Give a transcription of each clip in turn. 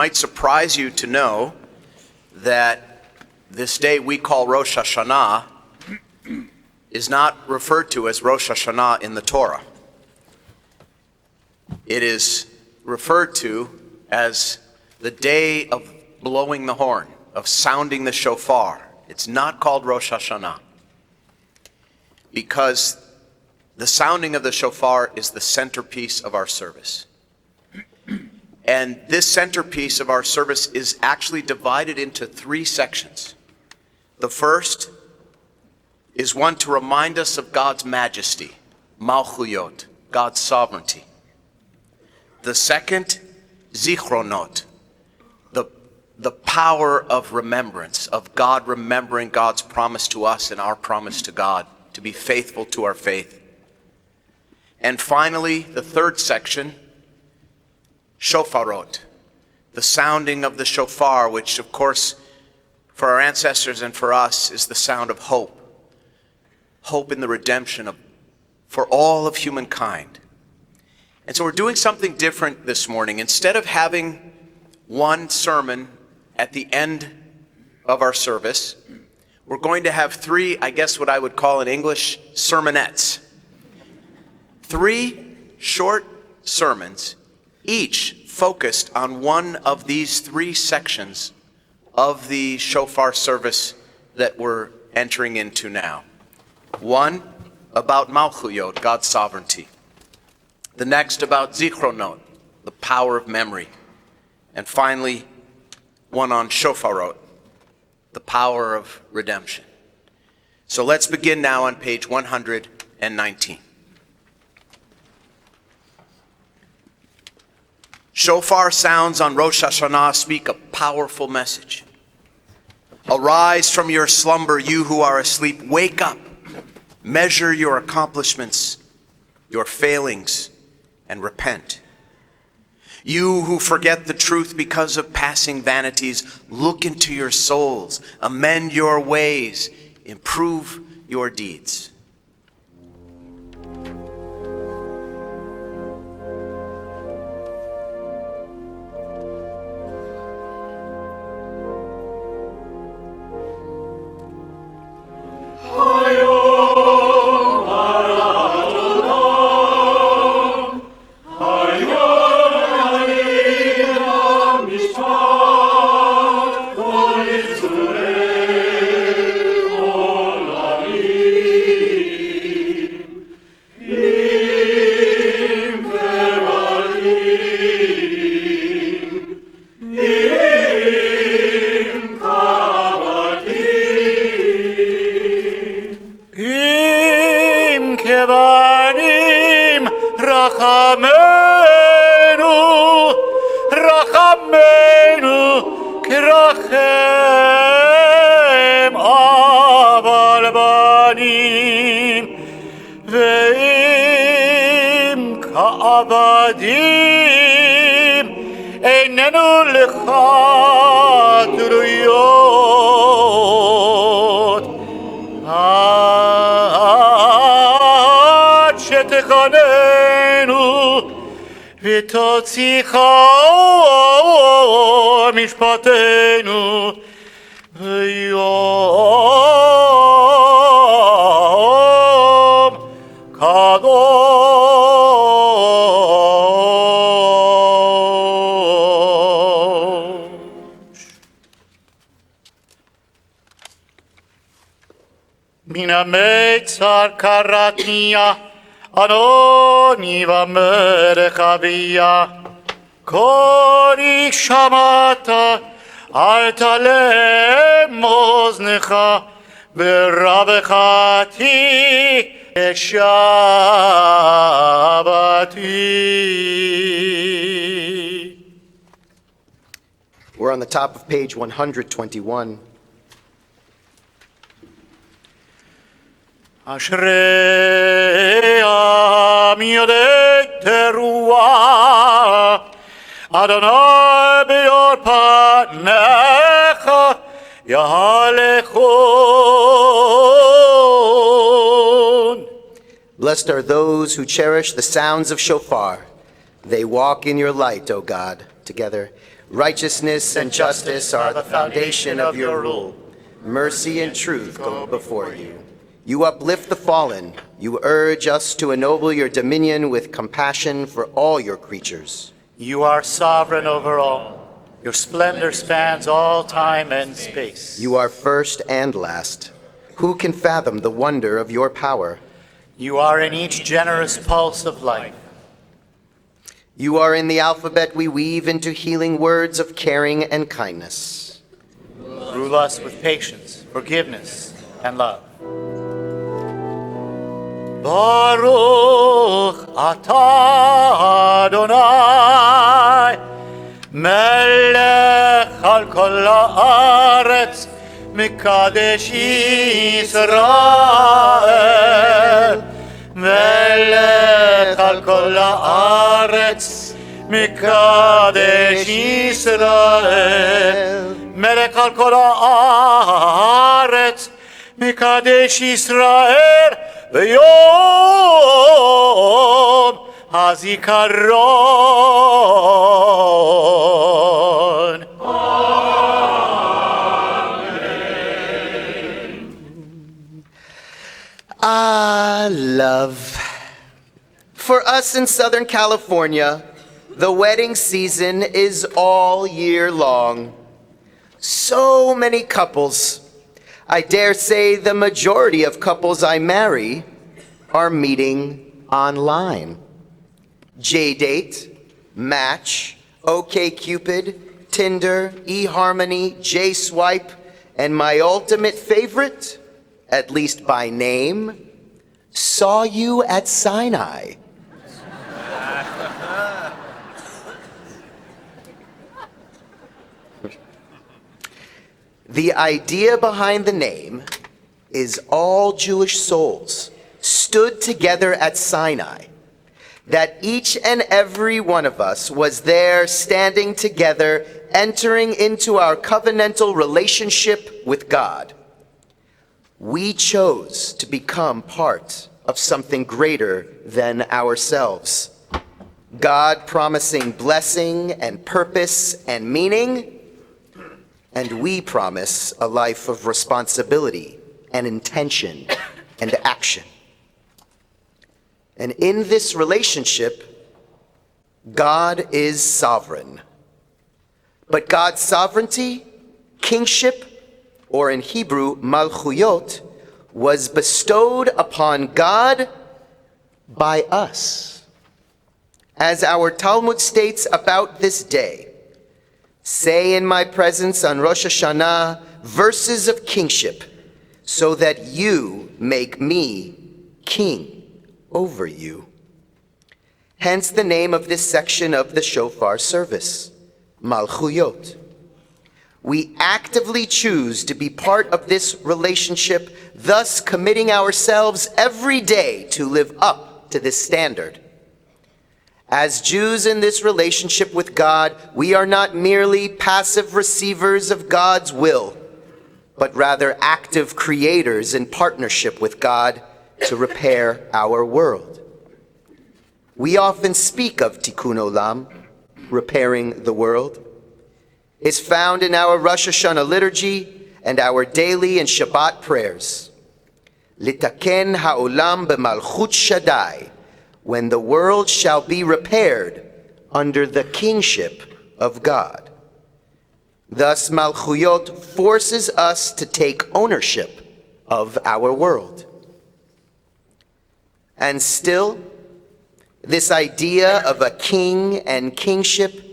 Might surprise you to know that this day we call Rosh Hashanah is not referred to as Rosh Hashanah in the Torah. It is referred to as the day of blowing the horn, of sounding the shofar. It's not called Rosh Hashanah because the sounding of the shofar is the centerpiece of our service. And this centerpiece of our service is actually divided into three sections. The first is one to remind us of God's majesty, Malchuyot, God's sovereignty. The second, Zichronot, the power of remembrance, of God remembering God's promise to us and our promise to God, to be faithful to our faith. And finally, the third section, Shofarot, the sounding of the shofar, which of course for our ancestors and for us is the sound of hope. Hope in the redemption for all of humankind. And so we're doing something different this morning. Instead of having one sermon at the end of our service, we're going to have three, I guess what I would call in English, sermonettes. Three short sermons, each focused on one of these three sections of the shofar service that we're entering into now. One about Malchuyot, God's sovereignty. The next about Zichronot, the power of memory. And finally, one on Shofarot, the power of redemption. So let's begin now on page 119. Shofar sounds on Rosh Hashanah speak a powerful message. Arise from your slumber, you who are asleep. Wake up. Measure your accomplishments, your failings, and repent. You who forget the truth because of passing vanities, look into your souls. Amend your ways. Improve your deeds. Karatnia, Anoniva Merechavia, Kori Shamata, Altale Moznecha, Beravechati, Eshabati. We're on the top of page 121. Ashrei am yodei teruah, Adonai be'or panecha yahalechon. Blessed are those who cherish the sounds of shofar. They walk in your light, O God. Together, Righteousness and justice are the foundation of your rule. Mercy and truth go before you. You uplift the fallen. You urge us to ennoble your dominion with compassion for all your creatures. You are sovereign over all. Your splendor spans all time and space. You are first and last. Who can fathom the wonder of your power? You are in each generous pulse of life. You are in the alphabet we weave into healing words of caring and kindness. Rule us with patience, forgiveness, and love. Baruch atah Adonai, melech al kol haaretz, mikadesh Yisrael. melech al kol haaretz, mikadesh Yisrael. melech al kol haaretz, mikadesh Yisrael. ביום הזיכרון. Love. For us in Southern California, the wedding season is all year long. So many couples. I dare say the majority of couples I marry are meeting online. JDate, Match, OkCupid, Tinder, eHarmony, JSwipe, and my ultimate favorite, at least by name, Saw You at Sinai. The idea behind the name is all Jewish souls stood together at Sinai, that each and every one of us was there standing together, entering into our covenantal relationship with God. We chose to become part of something greater than ourselves. God promising blessing and purpose and meaning, and we promise a life of responsibility and intention and action. And in this relationship, God is sovereign. But God's sovereignty, kingship, or in Hebrew, malchuyot, was bestowed upon God by us. As our Talmud states about this day, say in my presence on Rosh Hashanah verses of kingship, so that you make me king over you. Hence the name of this section of the shofar service, Malchuyot. We actively choose to be part of this relationship, thus committing ourselves every day to live up to this standard. As Jews in this relationship with God, we are not merely passive receivers of God's will, but rather active creators in partnership with God to repair our world. We often speak of Tikkun Olam, repairing the world. It's found in our Rosh Hashanah liturgy and our daily and Shabbat prayers. Litaken ha'olam b'malchut Shaddai, when the world shall be repaired under the kingship of God. Thus, Malchuyot forces us to take ownership of our world. And still, this idea of a king and kingship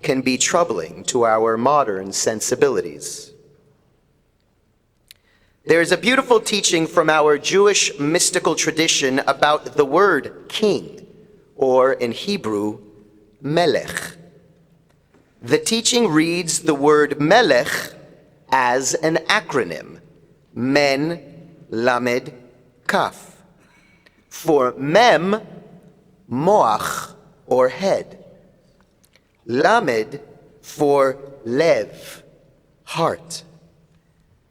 can be troubling to our modern sensibilities. There's a beautiful teaching from our Jewish mystical tradition about the word king, or in Hebrew, melech. The teaching reads the word melech as an acronym, men, lamed, kaf. For mem, moach, or head. Lamed for lev, heart.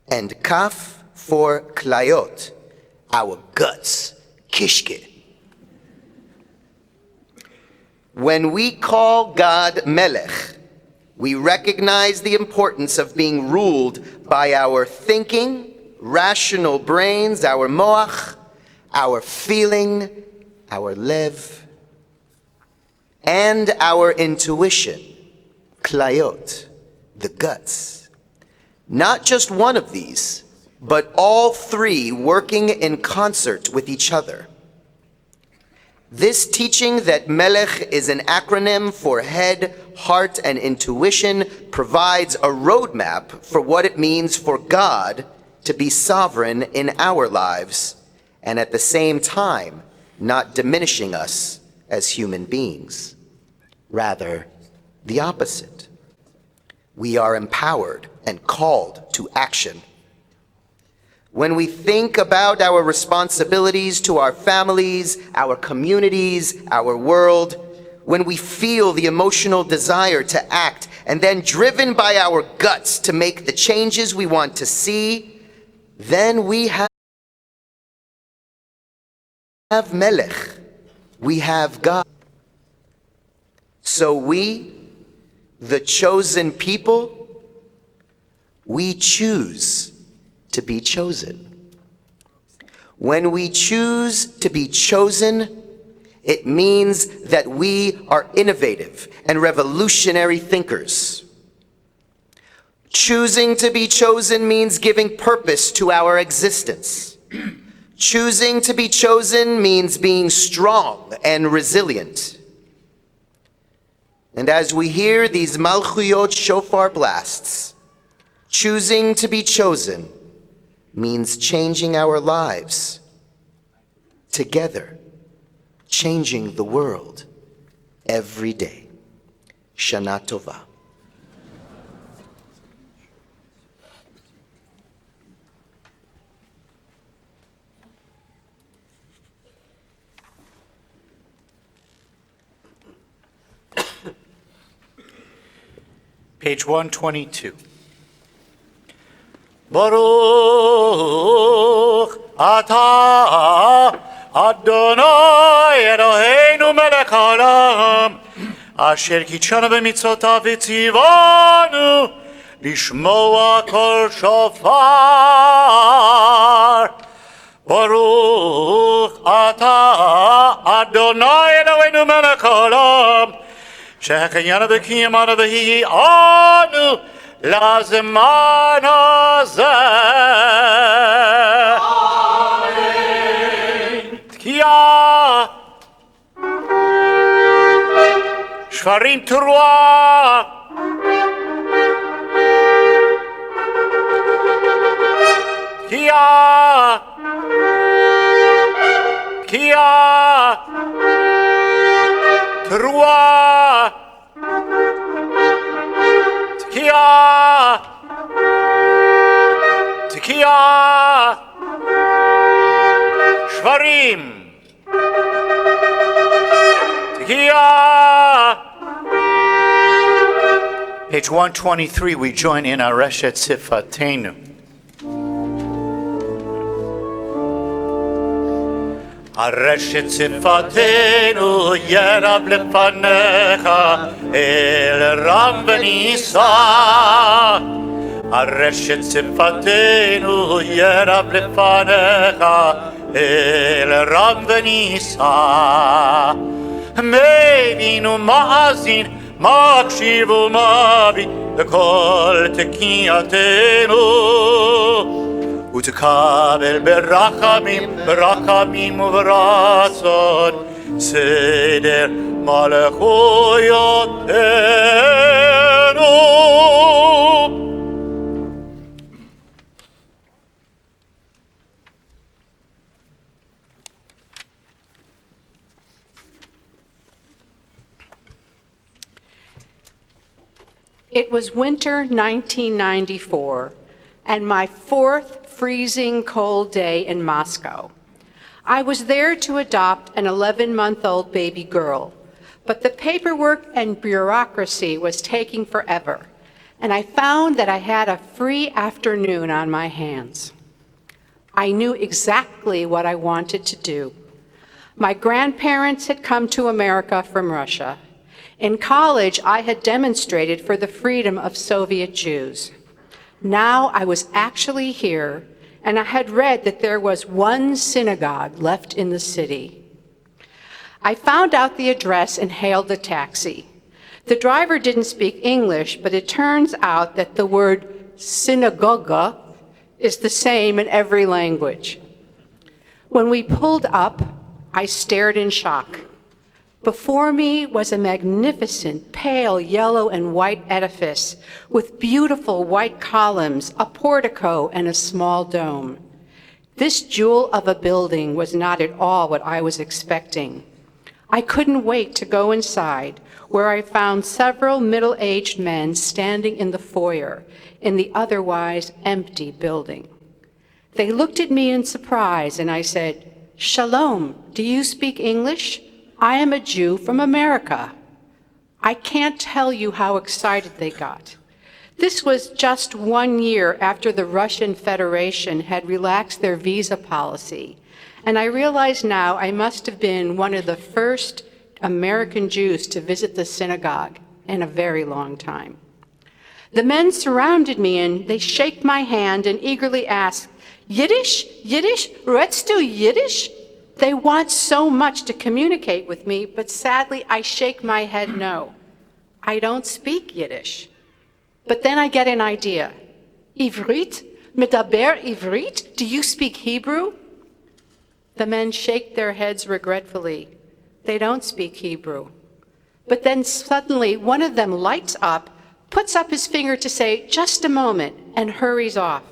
And kaf for klayot, our guts, kishke. When we call God Melech, We recognize the importance of being ruled by our thinking, rational brains, our moach, our feeling, our lev, and our intuition, klayot, the guts. Not just one of these, but all three working in concert with each other. This teaching that Melech is an acronym for head, heart, and intuition provides a roadmap for what it means for God to be sovereign in our lives, and at the same time, not diminishing us as human beings. Rather, the opposite. We are empowered and called to action. When we think about our responsibilities to our families, our communities, our world, when we feel the emotional desire to act, and then driven by our guts to make the changes we want to see, then we have Melech, we have God. So we, the chosen people, we choose to be chosen. When we choose to be chosen, it means that we are innovative and revolutionary thinkers. Choosing to be chosen means giving purpose to our existence. Choosing to be chosen means being strong and resilient. And as we hear these Malchuyot shofar blasts, choosing to be chosen means changing our lives together, changing the world every day. Shana Tova. Page 122. Baruch atah Adonai Eloheinu melech haolam asher kitshanu b'mitzvotav v'tzivanu lishmoa kol shofar. Baruch atah Adonai Eloheinu melech haolam שהחיינו וקיימנו והגיענו לזמן הזה. אמן. תקיעה, שברים תרועה, תקיעה, תקיעה, תרועה, תקיעה, תקיעה, שברים, תקיעה. Page 123, we join in Areshet Sifatenu. הרשת שפתנו ירב לפניך אל רם ונישא. הרשת שפתנו ירב לפניך אל רם ונישא. מבין ומאזין מקשיב ומביט בכל תקייתנו ותקבל ברחמים, ברחמים וברצון סדר מלכויותינו. It was winter 1994, and my fourth freezing cold day in Moscow. I was there to adopt an 11-month-old baby girl, but the paperwork and bureaucracy was taking forever, and I found that I had a free afternoon on my hands. I knew exactly what I wanted to do. My grandparents had come to America from Russia. In college, I had demonstrated for the freedom of Soviet Jews. Now I was actually here, and I had read that there was one synagogue left in the city. I found out the address and hailed a taxi. The driver didn't speak English, but it turns out that the word synagoga is the same in every language. When we pulled up, I stared in shock. Before me was a magnificent pale yellow and white edifice with beautiful white columns, a portico, and a small dome. This jewel of a building was not at all what I was expecting. I couldn't wait to go inside, where I found several middle-aged men standing in the foyer in the otherwise empty building. They looked at me in surprise, and I said, "Shalom, do you speak English? I am a Jew from America." I can't tell you how excited they got. This was just 1 year after the Russian Federation had relaxed their visa policy, and I realize now I must have been one of the first American Jews to visit the synagogue in a very long time. The men surrounded me and they shake my hand and eagerly ask, "Yiddish? Yiddish? Redst du Yiddish?" They want so much to communicate with me, but sadly I shake my head no. I don't speak Yiddish. But then I get an idea. Ivrit? Medaber Ivrit? Do you speak Hebrew? The men shake their heads regretfully. They don't speak Hebrew. But then suddenly one of them lights up, puts up his finger to say, "Just a moment," and hurries off.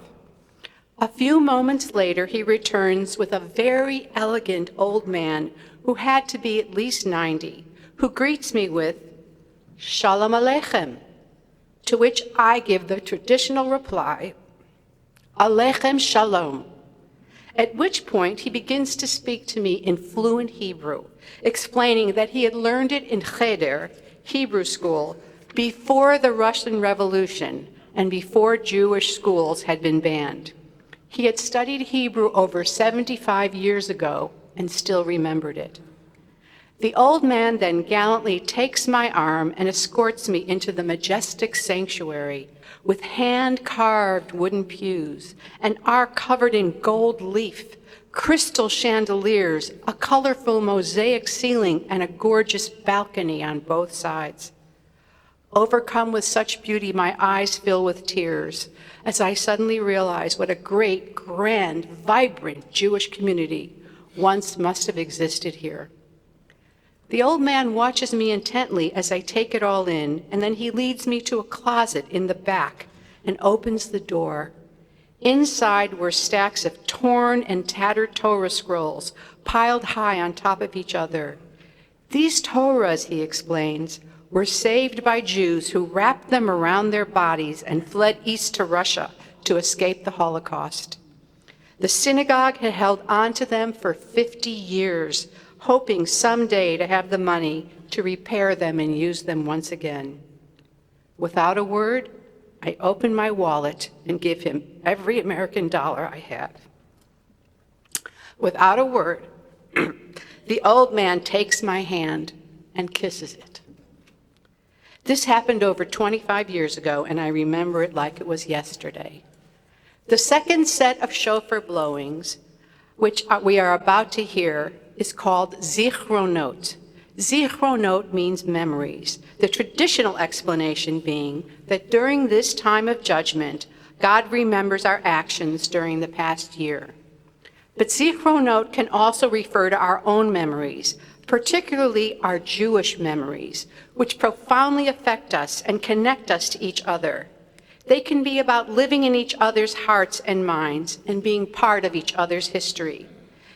A few moments later, he returns with a very elegant old man who had to be at least 90, who greets me with, "Shalom Aleichem," to which I give the traditional reply, "Aleichem Shalom," at which point he begins to speak to me in fluent Hebrew, explaining that he had learned it in Cheder, Hebrew school, before the Russian Revolution and before Jewish schools had been banned. He had studied Hebrew over 75 years ago and still remembered it. The old man then gallantly takes my arm and escorts me into the majestic sanctuary with hand-carved wooden pews, an ark covered in gold leaf, crystal chandeliers, a colorful mosaic ceiling, and a gorgeous balcony on both sides. Overcome with such beauty, my eyes fill with tears as I suddenly realize what a great, grand, vibrant Jewish community once must have existed here. The old man watches me intently as I take it all in, and then he leads me to a closet in the back and opens the door. Inside were stacks of torn and tattered Torah scrolls piled high on top of each other. These Torahs, he explains, were saved by Jews who wrapped them around their bodies and fled east to Russia to escape the Holocaust. The synagogue had held on to them for 50 years, hoping someday to have the money to repair them and use them once again. Without a word, I open my wallet and give him every American dollar I have. Without a word, the old man takes my hand and kisses it. This happened over 25 years ago, and I remember it like it was yesterday. The second set of shofar blowings, which we are about to hear, is called Zichronot. Zichronot means memories, the traditional explanation being that during this time of judgment, God remembers our actions during the past year. But Zichronot can also refer to our own memories, particularly our Jewish memories, which profoundly affect us and connect us to each other. They can be about living in each other's hearts and minds and being part of each other's history.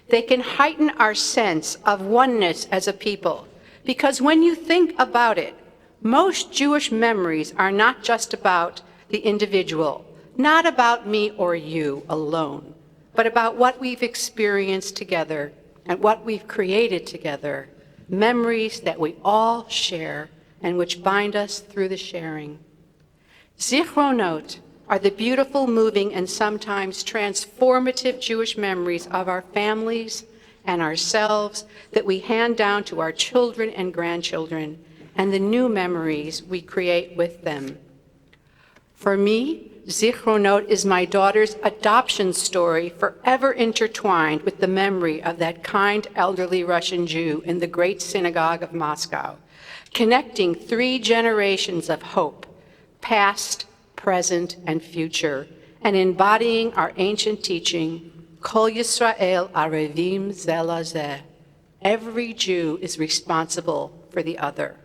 They can heighten our sense of oneness as a people, because when you think about it, most Jewish memories are not just about the individual, not about me or you alone, but about what we've experienced together and what we've created together, memories that we all share and which bind us through the sharing. Zichronot are the beautiful, moving, and sometimes transformative Jewish memories of our families and ourselves that we hand down to our children and grandchildren, and the new memories we create with them. For me, Zichronot is my daughter's adoption story, forever intertwined with the memory of that kind elderly Russian Jew in the great synagogue of Moscow, connecting 3 generations of hope, past, present, and future, and embodying our ancient teaching, Kol Yisrael Arevim Ze LaZeh. Every Jew is responsible for the other.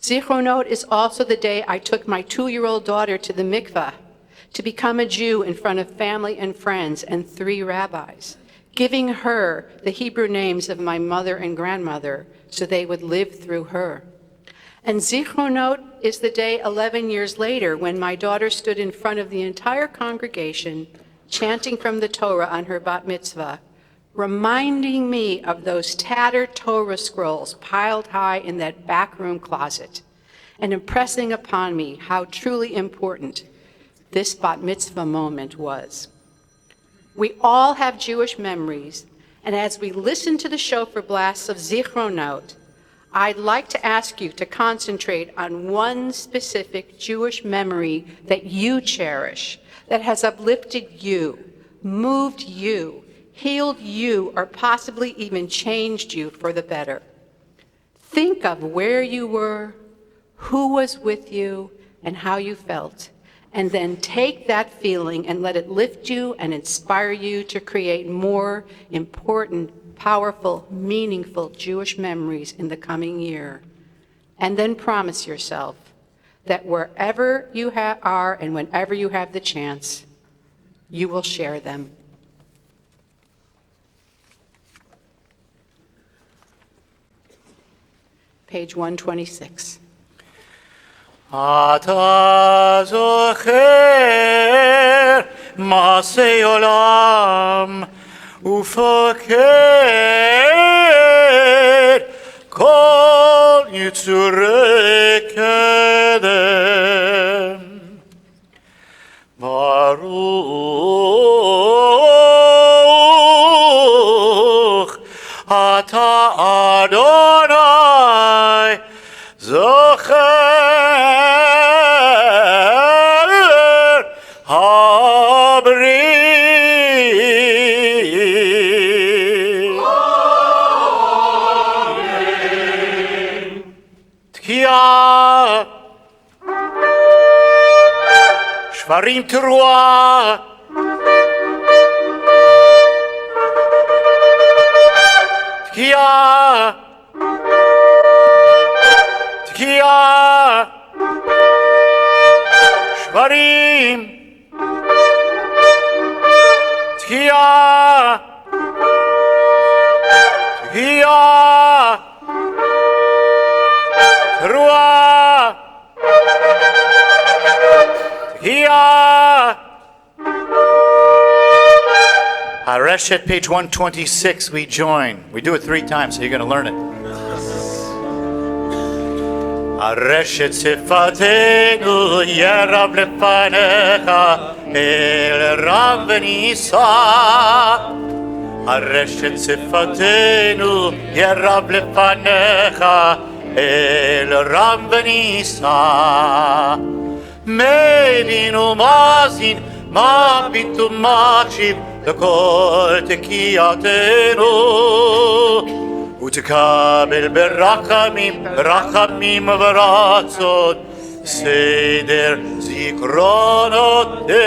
Zichronot is also the day I took my 2-year-old daughter to the mikveh to become a Jew in front of family and friends and 3 rabbis, giving her the Hebrew names of my mother and grandmother so they would live through her. And Zichronot is the day 11 years later when my daughter stood in front of the entire congregation chanting from the Torah on her bat mitzvah, reminding me of those tattered Torah scrolls piled high in that backroom closet, and impressing upon me how truly important this bat mitzvah moment was. We all have Jewish memories, and as we listen to the shofar blasts of Zichronot, I'd like to ask you to concentrate on one specific Jewish memory that you cherish, that has uplifted you, moved you, healed you, or possibly even changed you for the better. Think of where you were, who was with you, and how you felt, and then take that feeling and let it lift you and inspire you to create more important, powerful, meaningful Jewish memories in the coming year. And then promise yourself that wherever you are and whenever you have the chance, you will share them. Page 126. אתה זוכר מעשי עולם ופוקד כל יצורי קדם. ברוך אתה אדוני זוכר הבריאים. תקיעה שברים תרועה תקיעה תקיעה שברים תקיעה תקיעה תרועה תקיעה. Hareshet, page 126, we join. We do it 3 times, so you're going to learn it. Hareshet sifatenu yerab lefanecha el rav v'nisa. Hareshet sifatenu yerab lefanecha el rav v'nisa. Melin umazin mabit umachib לכל תקיעתנו ותקבל ברחמים, רחמים ורצון סדר זיכרונותינו.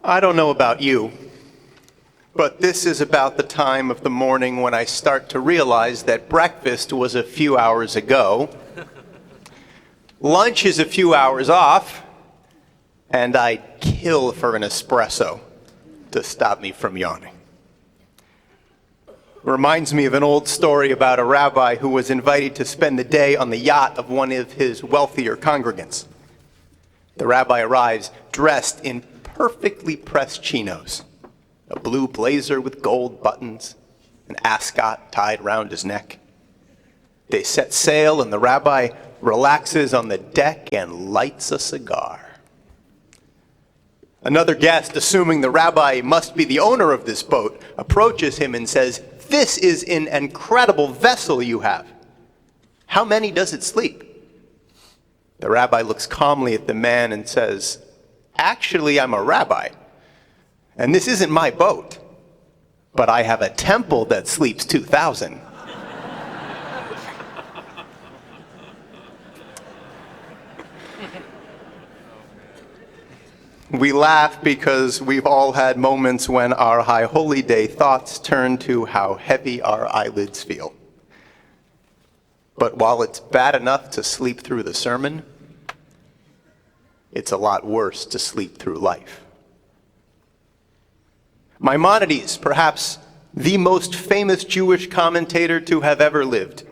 I don't know about you, but this is about the time of the morning when I start to realize that breakfast was a few hours ago, lunch is a few hours off, and I'd kill for an espresso to stop me from yawning. Reminds me of an old story about a rabbi who was invited to spend the day on the yacht of one of his wealthier congregants. The rabbi arrives dressed in perfectly pressed chinos, a blue blazer with gold buttons, an ascot tied round his neck. They set sail, and the rabbi relaxes on the deck and lights a cigar. Another guest, assuming the rabbi must be the owner of this boat, approaches him and says, "This is an incredible vessel you have. How many does it sleep?" The rabbi looks calmly at the man and says, "Actually, I'm a rabbi, and this isn't my boat, but I have a temple that sleeps 2,000. We laugh because we've all had moments when our High Holy Day thoughts turn to how heavy our eyelids feel. But while it's bad enough to sleep through the sermon, it's a lot worse to sleep through life. Maimonides, perhaps the most famous Jewish commentator to have ever lived,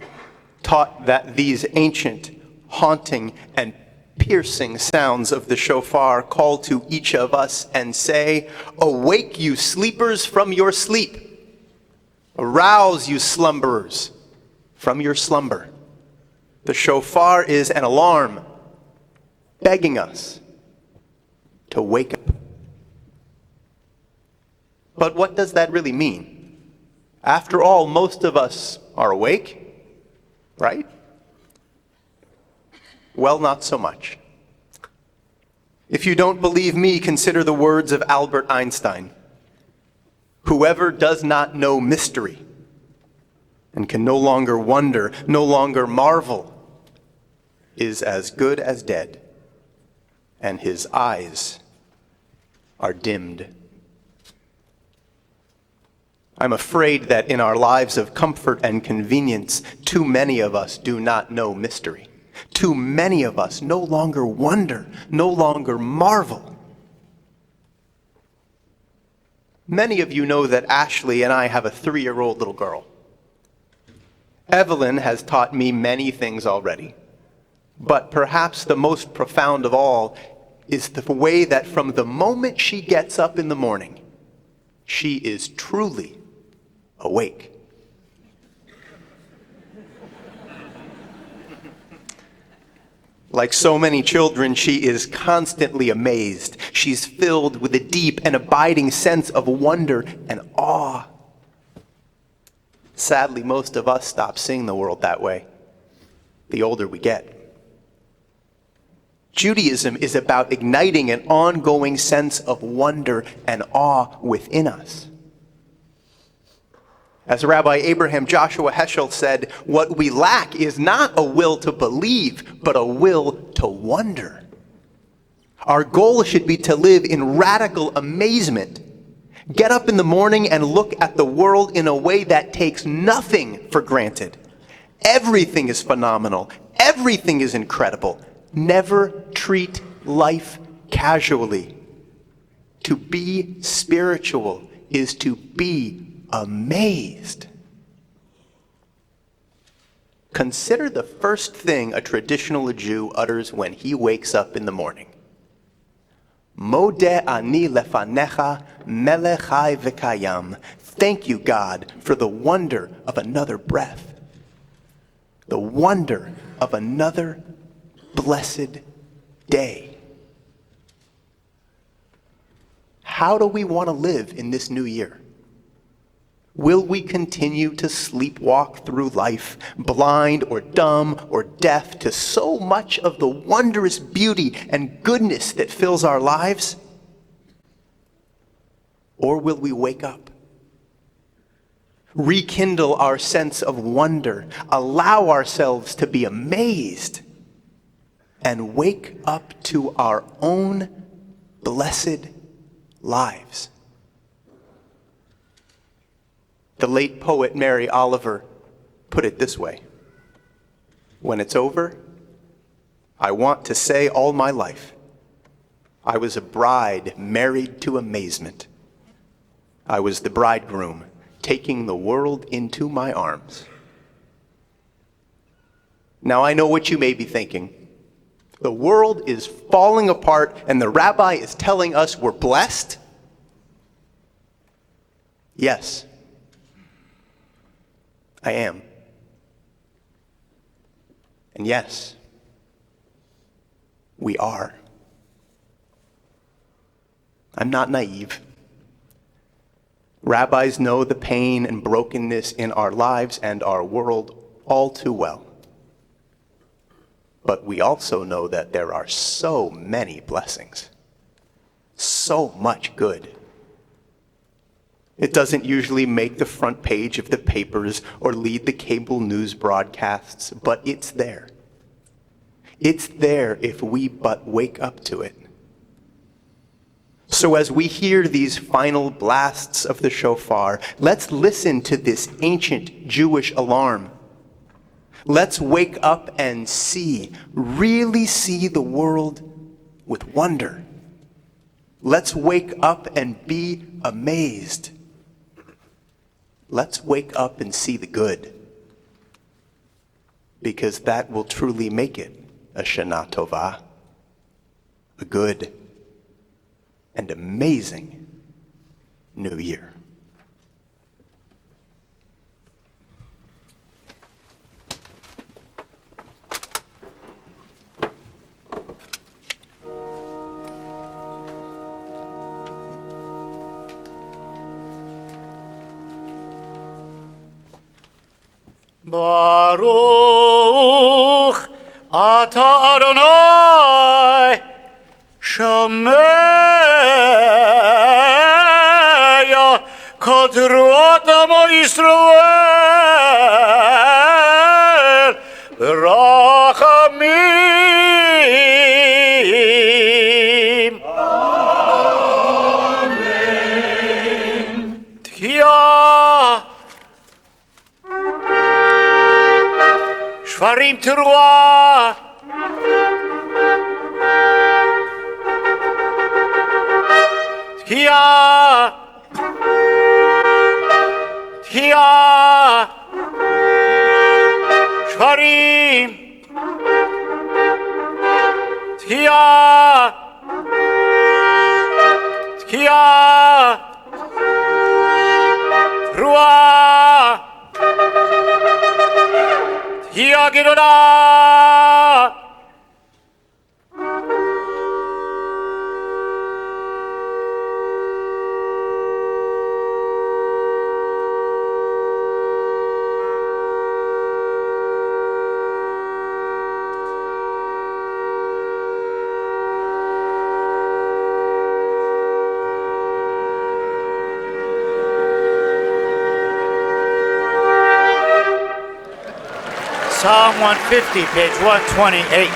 taught that these ancient, haunting, and piercing sounds of the shofar call to each of us and say, "Awake, you sleepers, from your sleep. Arouse, you slumberers, from your slumber." The shofar is an alarm begging us to wake up. But what does that really mean? After all, most of us are awake, right? Well, not so much. If you don't believe me, consider the words of Albert Einstein. Whoever does not know mystery and can no longer wonder, no longer marvel, is as good as dead, and his eyes are dimmed. I'm afraid that in our lives of comfort and convenience, too many of us do not know mystery. Too many of us no longer wonder, no longer marvel. Many of you know that Ashley and I have a 3-year-old little girl. Evelyn has taught me many things already, but perhaps the most profound of all is the way that from the moment she gets up in the morning, she is truly awake. Like so many children, she is constantly amazed. She's filled with a deep and abiding sense of wonder and awe. Sadly, most of us stop seeing the world that way the older we get. Judaism is about igniting an ongoing sense of wonder and awe within us. As Rabbi Abraham Joshua Heschel said, what we lack is not a will to believe, but a will to wonder. Our goal should be to live in radical amazement. Get up in the morning and look at the world in a way that takes nothing for granted. Everything is phenomenal. Everything is incredible. Never treat life casually. To be spiritual is to be amazed. Consider the first thing a traditional Jew utters when he wakes up in the morning. Modeh ani lefanecha melech chai v'kayam. Thank you, God, for the wonder of another breath. The wonder of another blessed day. How do we want to live in this new year? Will we continue to sleepwalk through life, blind or dumb or deaf to so much of the wondrous beauty and goodness that fills our lives? Or will we wake up, rekindle our sense of wonder, allow ourselves to be amazed, and wake up to our own blessed lives? The late poet Mary Oliver put it this way: when it's over, I want to say all my life, I was a bride married to amazement. I was the bridegroom taking the world into my arms. Now I know what you may be thinking. The world is falling apart and the rabbi is telling us we're blessed? Yes, I am. And yes, We are. I'm not naive. Rabbis know the pain and brokenness in our lives and our world all too well. But we also know that there are so many blessings, so much good. It doesn't usually make the front page of the papers or lead the cable news broadcasts, but it's there. It's there if we but wake up to it. So as we hear these final blasts of the shofar, let's listen to this ancient Jewish alarm. Let's wake up and see, really see the world with wonder. Let's wake up and be amazed. Let's wake up and see the good, because that will truly make it a Shana Tova, a good and amazing new year. Baruch Ata Adonai Shameya Kol Teruot Amo Yisrael Rachamim. Amen. Tchiyah Shvarim Teruah Tchiyah Tchiyah Shvarim Tchiyah Tchiyah Teruah Tchiyah Gedolah. Psalm 150, page 128.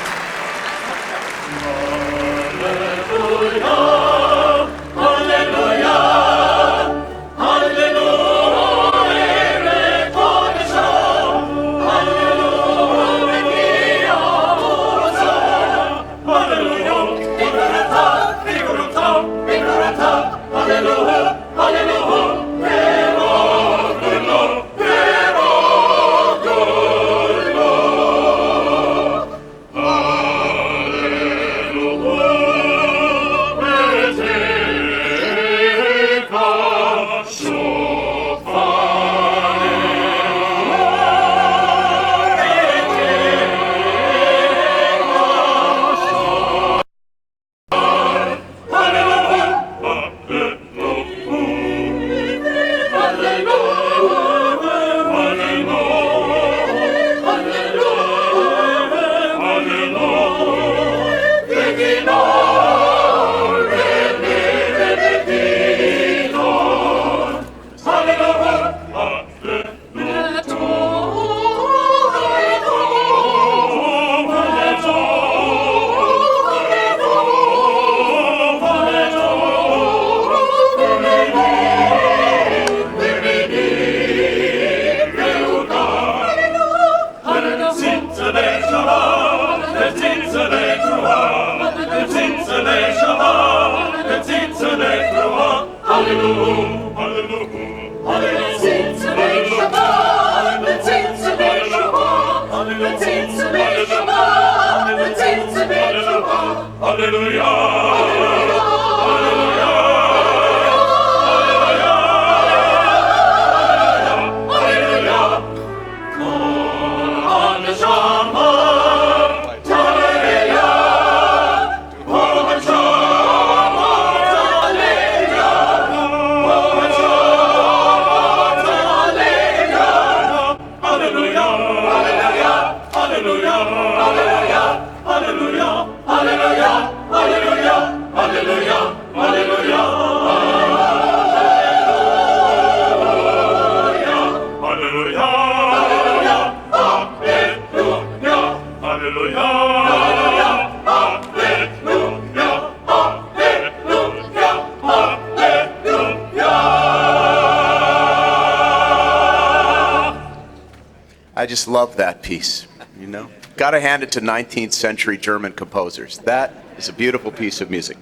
I just love that piece, you know? Gotta hand it to 19th century German composers. That is a beautiful piece of music.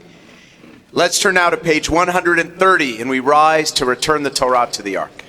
Let's turn now to page 130, and we rise to return the Torah to the Ark.